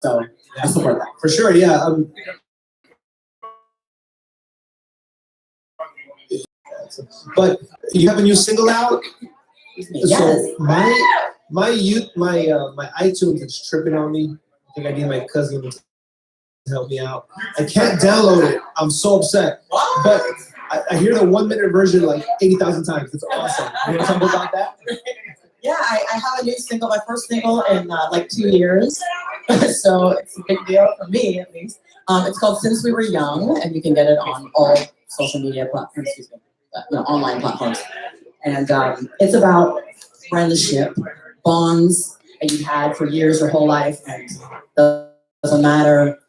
So I support that. For sure, yeah. But you have a new single out? Yes. So my iTunes is tripping on me. I think I need my cousin to help me out. I can't download it. I'm so upset. But I hear the 1 minute version like 80,000 times. It's awesome. You want to talk about that? Yeah, I have a new single, my first single in like 2 years. So it's a big deal for me, at least. It's called Since We Were Young, and you can get it on all social media platforms, online platforms. And it's about friendship, bonds that you've had for years, your whole life, and it doesn't matter,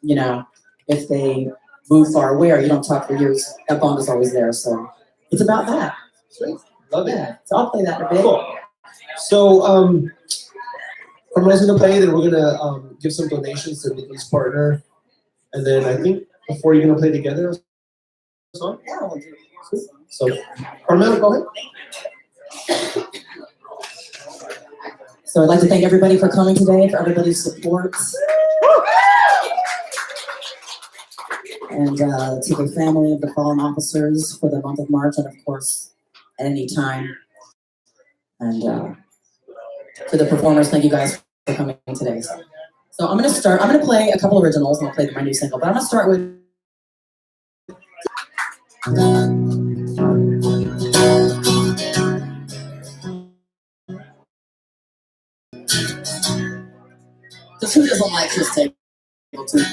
if they move far away or you don't talk for years, that bond is always there. So it's about that. Sweet. Love it. Yeah, so I'll play that in a bit. Cool. So, Carmel's gonna play, then we're gonna give some donations to Nikki's partner, and then I think before you're gonna play together a song? Yeah, we'll do it. So, Carmel, go ahead. So I'd like to thank everybody for coming today, for everybody's support. And to the family of the fallen officers for the month of March, and of course, at any time. And to the performers, thank you guys for coming today. So I'm gonna play a couple originals, and I'll play my new single, but I'm gonna start with just who doesn't like this table too?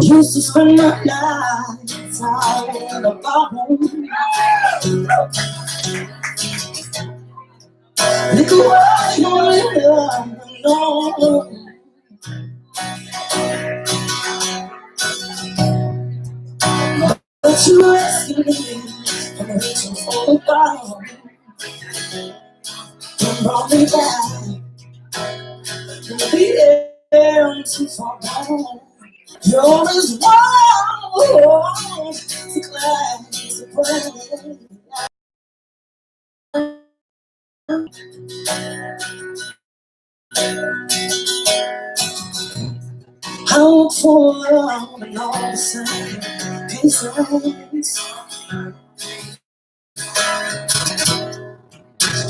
Used to spend my nights out in the ballroom. Look away, no. But you rescued me from reaching for the bottom and brought me back to the end to fall down. You're as wild to glad to play. I look for love and all the same pieces.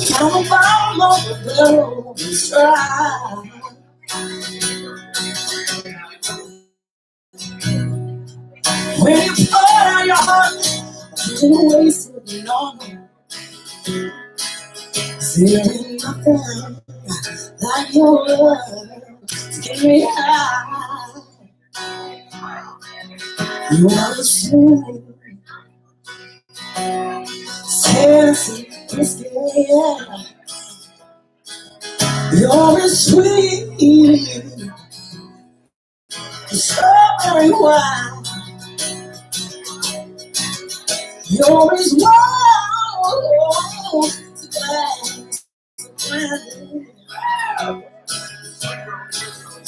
Count about all the blows dry. When you pour out your heart, you waste it on me. There ain't nothing like your love to get me high. You are the truth, fancy, risky, yeah. You're as sweet, strawberry wine. You're as wild to glass.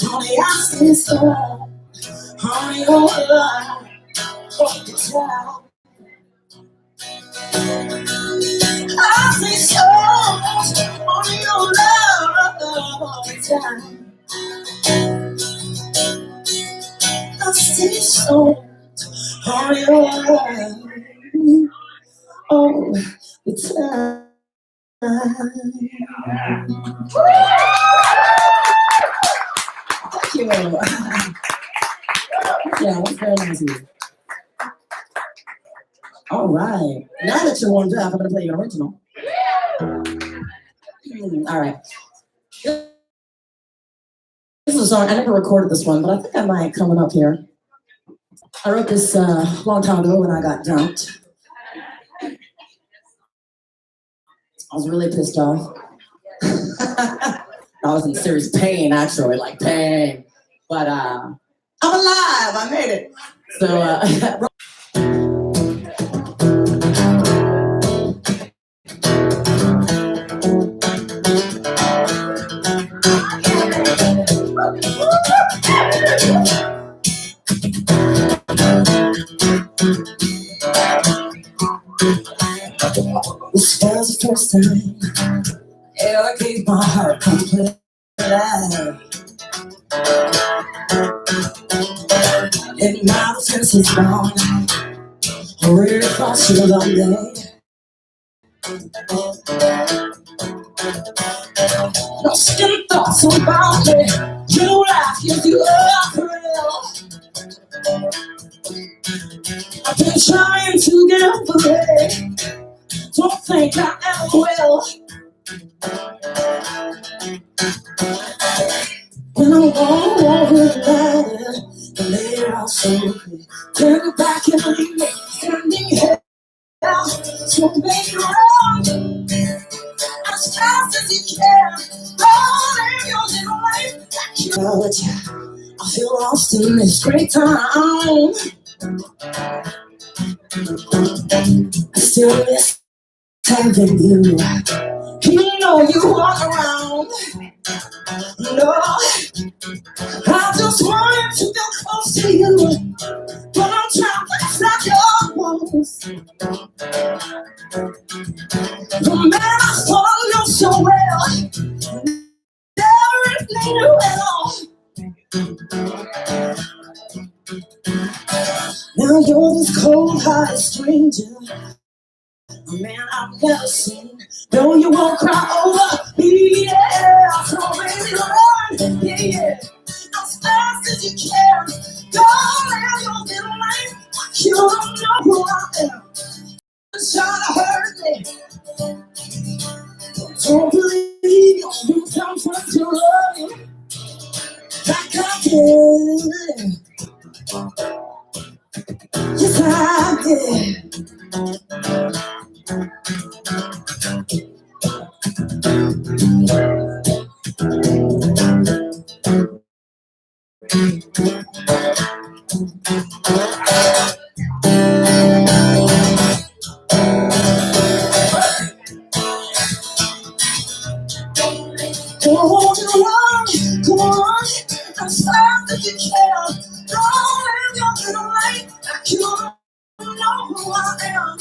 Honey, I see so. Honey, your love, what the child. I see so much on your love all the time. I see so much on your love all the time. Thank you. Yeah, that's very nice of you. All right. Now that you're warmed up, I'm going to play your original. All right. This is a song. I never recorded this one, but I think I might coming up here. I wrote this a long time ago when I got dumped. I was really pissed off. I was in serious pain, actually, like pain. But I'm alive. I made it. So, This was the first time I ever gave my heart complete. And now the fence is gone. I really thought you were lonely. No second thoughts about me. Your life gives you a thrill. I've been trying to get over it. Don't think I ever will. When I'm gone over the and lay it out so quick. Turn it back and leave me standing here. So make it wrong as fast as you can. Rolling your little life like you know. I feel lost in this great town. I still miss having you. You know you walk around. No, I just wanted to get close to you, but I'm trying to stop your walls. The man I thought I knew so well, never knew at all. Now you're this cold-hearted stranger, a man I've never seen. No, you won't cry over me, yeah. So baby, run, yeah, yeah. As fast as you can. Don't live your little life. You don't know who I am. Trying to hurt me. Don't believe you come from to love you. Like I did. Yes, I did. Go on, go on, as fast as you can. Don't live your little life like you don't know who I am.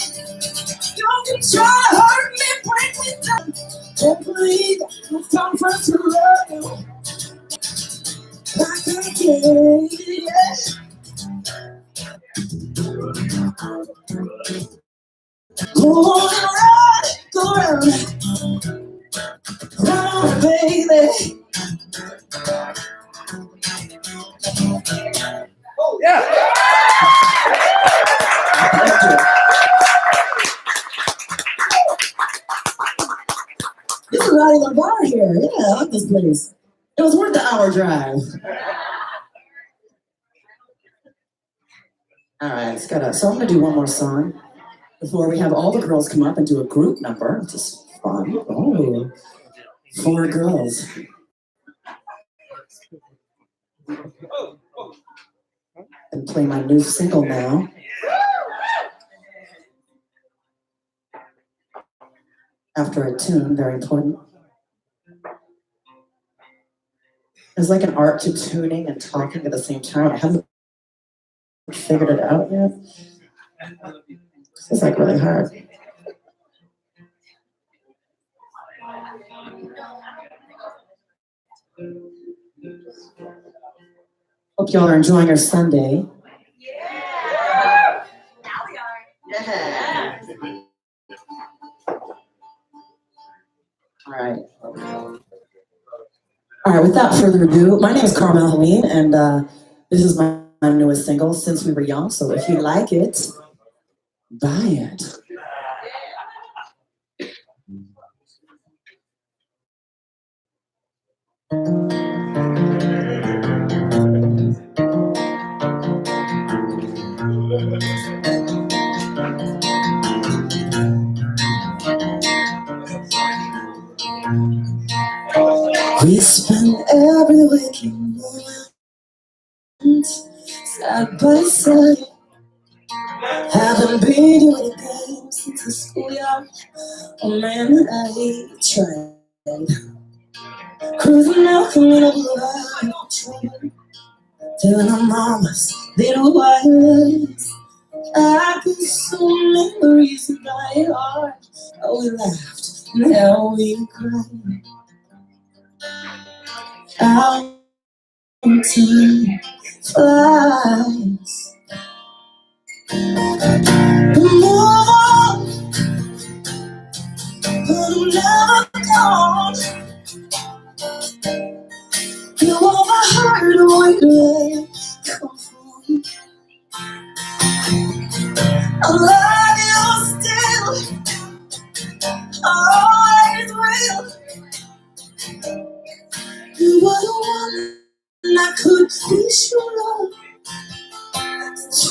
You can try to hurt me, break me down. Don't believe you come from to love you. Like I did, yeah. Go on and run, go around. Run on, baby. Oh, yeah. This is riding a bar here. Yeah, I like this place. It was worth the hour drive. All right, so I'm gonna do one more song before we have all the girls come up and do a group number, which is fun. Oh, 4 girls. And play my new single now. After a tune, very important. There's like an art to tuning and talking at the same time. I haven't figured it out yet. This is like really hard. Hope y'all are enjoying your Sunday. Yeah. Now we are. Yeah. All right, without further ado, my name is Carmel Helene, and this is my newest single, Since We Were Young. So if you like it, buy it. We spend every waking moment side by side. Haven't been to a game since the schoolyard. Oh man, I tried. Cruising out the middle of the train. till my mama's little white lips. I can so memories in my heart. How we laughed and how we cried. How time flies. Move on, but I'm never gone. You are my heart away. Come on. I love you still, always will. You were the one I could be sure of.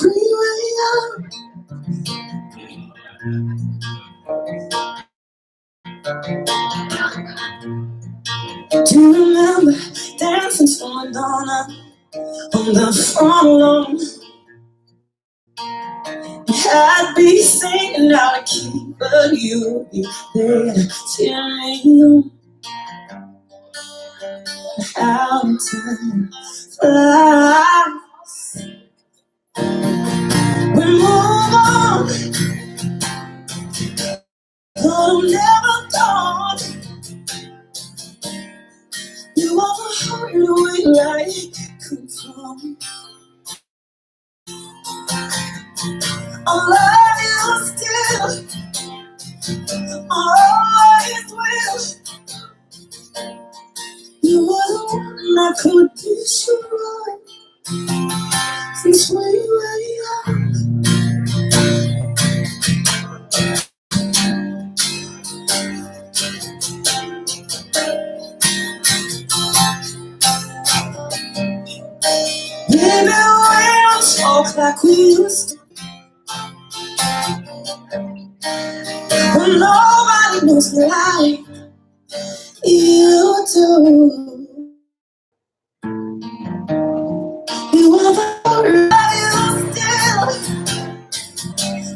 Free way up. Do you remember dancing to Madonna on the front lawn? I'd be singing out of key, but you'd be there to cheer me on. How time flies. We move on, but I'm never gone. You are my heart away like come from. I love you still, always will. You were the one I could be sure of since we were young. Maybe we don't talk like we used to. When nobody knows me like you do. You are the one I still,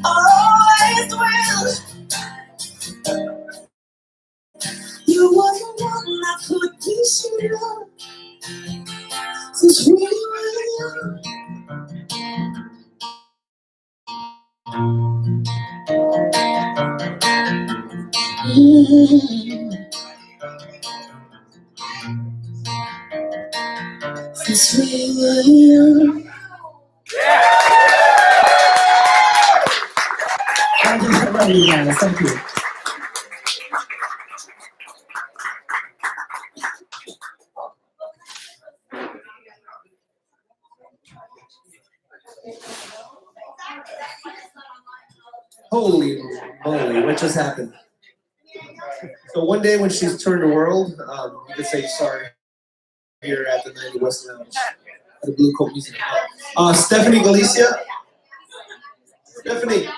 always will. You were the one I could be sure of since we were young. Since we were young. I love you guys. Thank you. Holy moly, what just happened? So one day when she's turned the world, you could say sorry here at the 90 West Lounge at the Blue Coat Music Hall. Stephanie Galicia. Stephanie.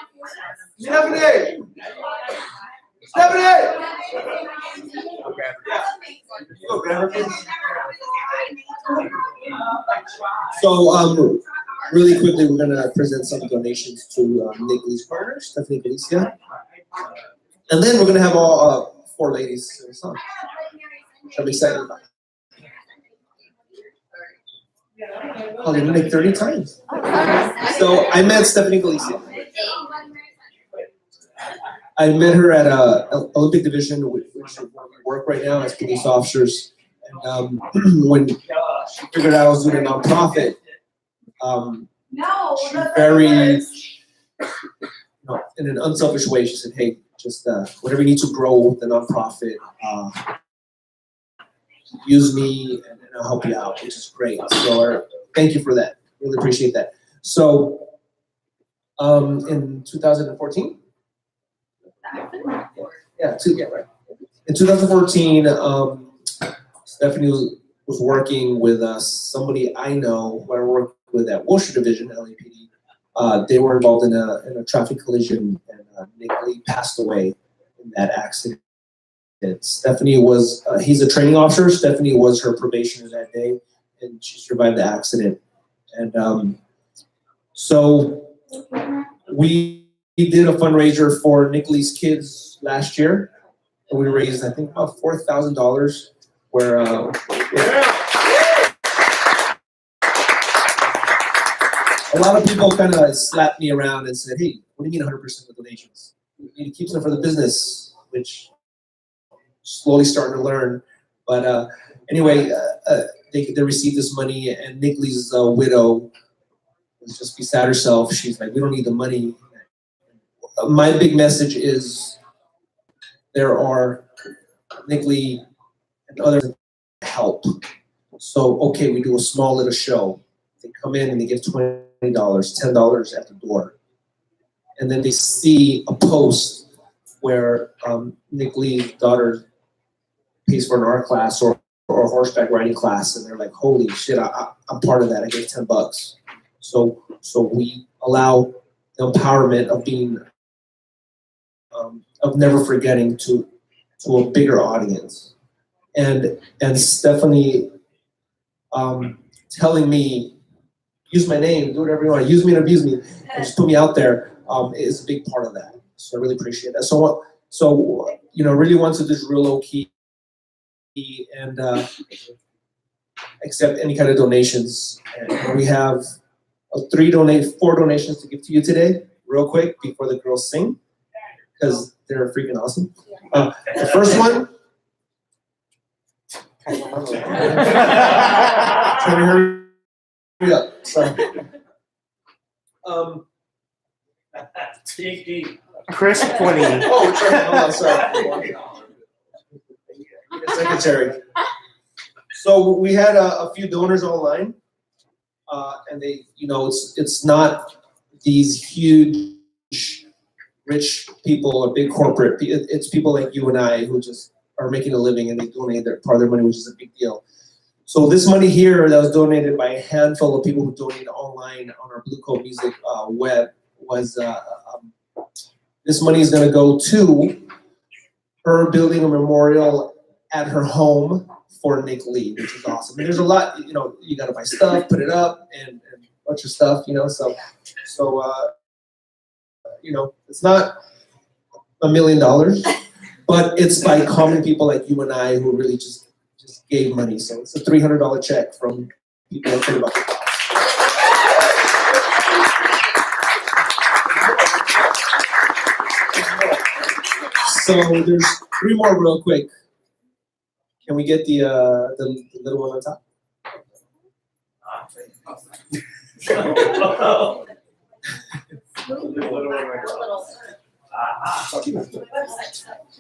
Stephanie. Stephanie. Go grab her, please. So really quickly, we're gonna present some donations to Nick Lee's partner, Stephanie Galicia. And then we're gonna have all four ladies sing a song, which I'm excited about. Oh, they make 30 times. So I met Stephanie Galicia. I met her at Olympic Division, which we work right now as police officers. And when she figured out I was doing a nonprofit, she very, in an unselfish way, she said, "Hey, just whatever you need to grow with the nonprofit, use me and I'll help you out," which is great. So thank you for that. Really appreciate that. So in 2014, right. In 2014, Stephanie was working with somebody I know who I worked with at Wilshire Division, LAPD. They were involved in a traffic collision, and Nick Lee passed away in that accident. Stephanie was, he's a training officer. Stephanie was her probationer that day, and she survived the accident. And so we did a fundraiser for Nick Lee's kids last year, and we raised, I think, about $4,000. Where a lot of people kind of slapped me around and said, "Hey, what do you mean 100% of donations? You need to keep some for the business," which slowly starting to learn. But anyway, they received this money, and Nick Lee's widow was just beside herself. She's like, "We don't need the money." My big message is there are Nick Lee and others that help. So okay, we do a small little show. They come in and they give $20, $10 at the door, and then they see a post where Nick Lee's daughter pays for an art class or a horseback riding class, and they're like, "Holy shit, I'm part of that. I get $10." So we allow the empowerment of being of never forgetting to a bigger audience, and Stephanie telling me, use my name, do whatever you want, use me and abuse me, and just put me out there is a big part of that. So I really appreciate that. So really wants to just real low key and accept any kind of donations. And we have 4 donations to give to you today, real quick, before the girls sing, because they're freaking awesome. The first one. Trying to hurry up. Sorry. Chris Quinny. Oh, sorry. Secretary. So we had a few donors online, and they, it's not these huge, rich people or big corporate. It's people like you and I who just are making a living, and they donate part of their money, which is a big deal. So this money here that was donated by a handful of people who donated online on our Blue Coat Music web was this money is going to go to her building a memorial at her home for Nick Lee, which is awesome. And there's a lot, you got to buy stuff, put it up, and a bunch of stuff, So it's not $1 million, but it's by common people like you and I who really just gave money. So it's a $300 check from people that care about the cause. So there's 3 more real quick. Can we get the little one on top?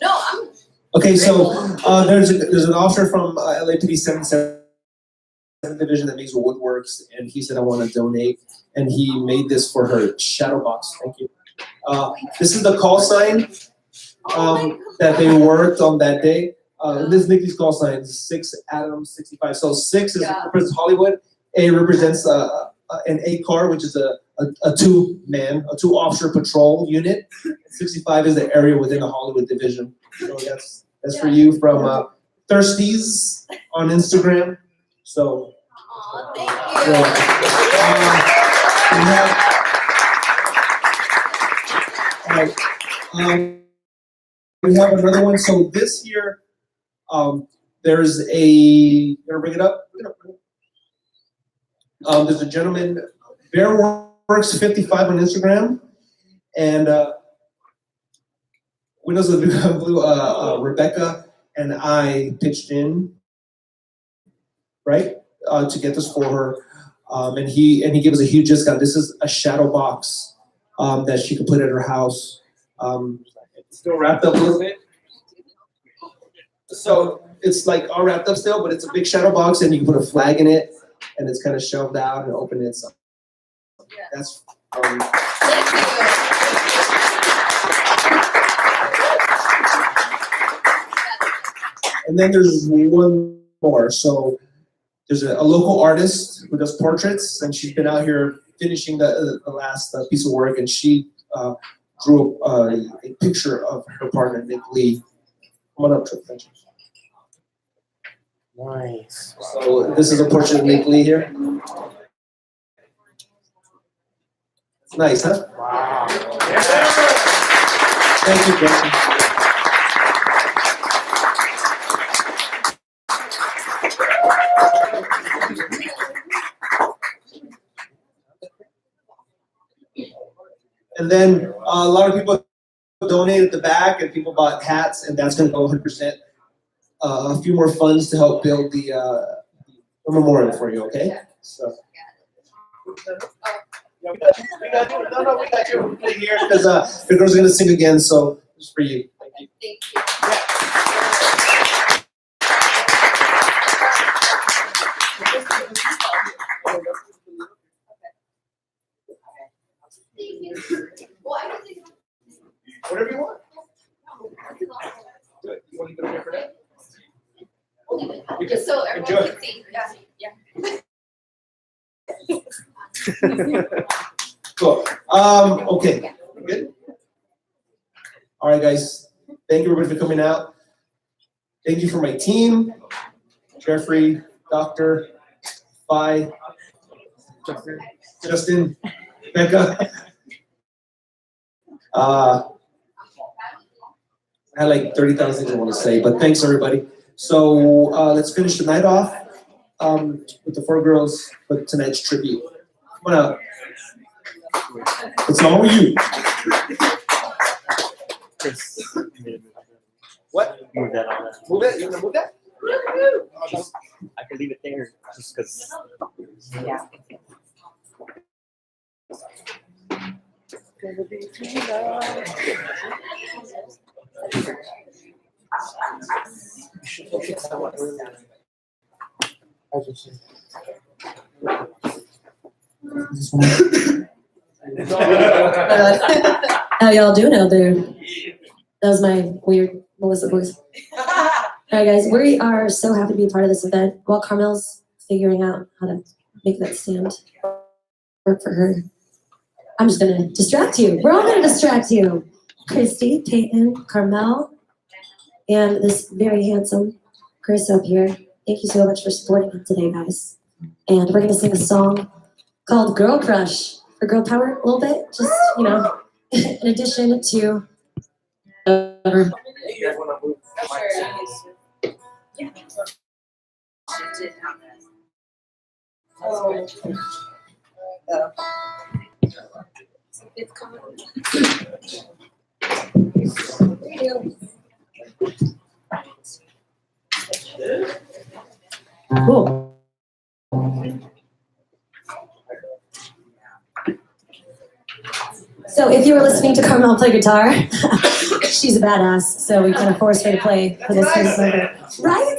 No, I'm. Okay, so there's an officer from LAPD 77 Division that makes woodworks, and he said, "I want to donate," and he made this for her shadow box. Thank you. This is the call sign that they worked on that day. This is Nikki's call sign, 6 Adam 65. So 6 represents Hollywood. A represents an A car, which is a 2-officer patrol unit. 65 is the area within the Hollywood division. So that's for you from Thirsties on Instagram. So. Aw, thank you. We have another one. So this year, there's you gonna bring it up? There's a gentleman, Bearworks 55 on Instagram, and Windows of the Blue, Rebecca and I pitched in, right, to get this for her, and he gave us a huge discount. This is a shadow box that she could put at her house. It's still wrapped up a little bit, so it's like all wrapped up still, but it's a big shadow box, and you can put a flag in it, and it's kind of shelved out and open it. So that's. Thank you. And then there's one more. So there's a local artist who does portraits, and she's been out here finishing the last piece of work, and she drew a picture of her partner, Nick Lee. Come on up, Trip. Thank you. Nice. So this is a portrait of Nick Lee here. It's nice, huh? Wow. Thank you, Jason. And then a lot of people donated at the back, and people bought hats, and that's going to go 100%. A few more funds to help build the memorial for you. Okay. So. Yeah, we got you. We got you. No, we got you. We're here because the girl's gonna sing again, so it's for you. Thank you. Thank you. Well, I don't think. Whatever you want. Do it. You want to leave it over here for now? Just so everyone Enjoy. can see. Yeah. Cool. Okay. Good. All right, guys. Thank you everybody for coming out. Thank you for my team, Jeffrey, Doctor, Phi, Justin, Becca. I had like 30,000 things I want to say, but thanks everybody. So let's finish the night off with the 4 girls with tonight's tribute. Come on out. It's all you. Chris. What? Move that on that. Move it? You want to move that? I can leave it there just because. Yeah. How y'all doing out there? That was my weird Melissa voice. Alright guys, we are so happy to be a part of this event while Carmel's figuring out how to make that stand work for her. I'm just gonna distract you. We're all gonna distract you. Christy, Peyton, Carmel, and this very handsome Chris up here. Thank you so much for supporting me today, guys. And we're gonna sing a song called Girl Crush for girl power a little bit, just, you know, in addition to You guys want to move? It's coming. cool. So if you were listening to Carmel play guitar, she's a badass, so we kind of forced her to play for this famous number. Right?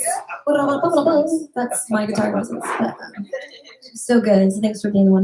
That's my guitar voices. So good. So thanks for being the one.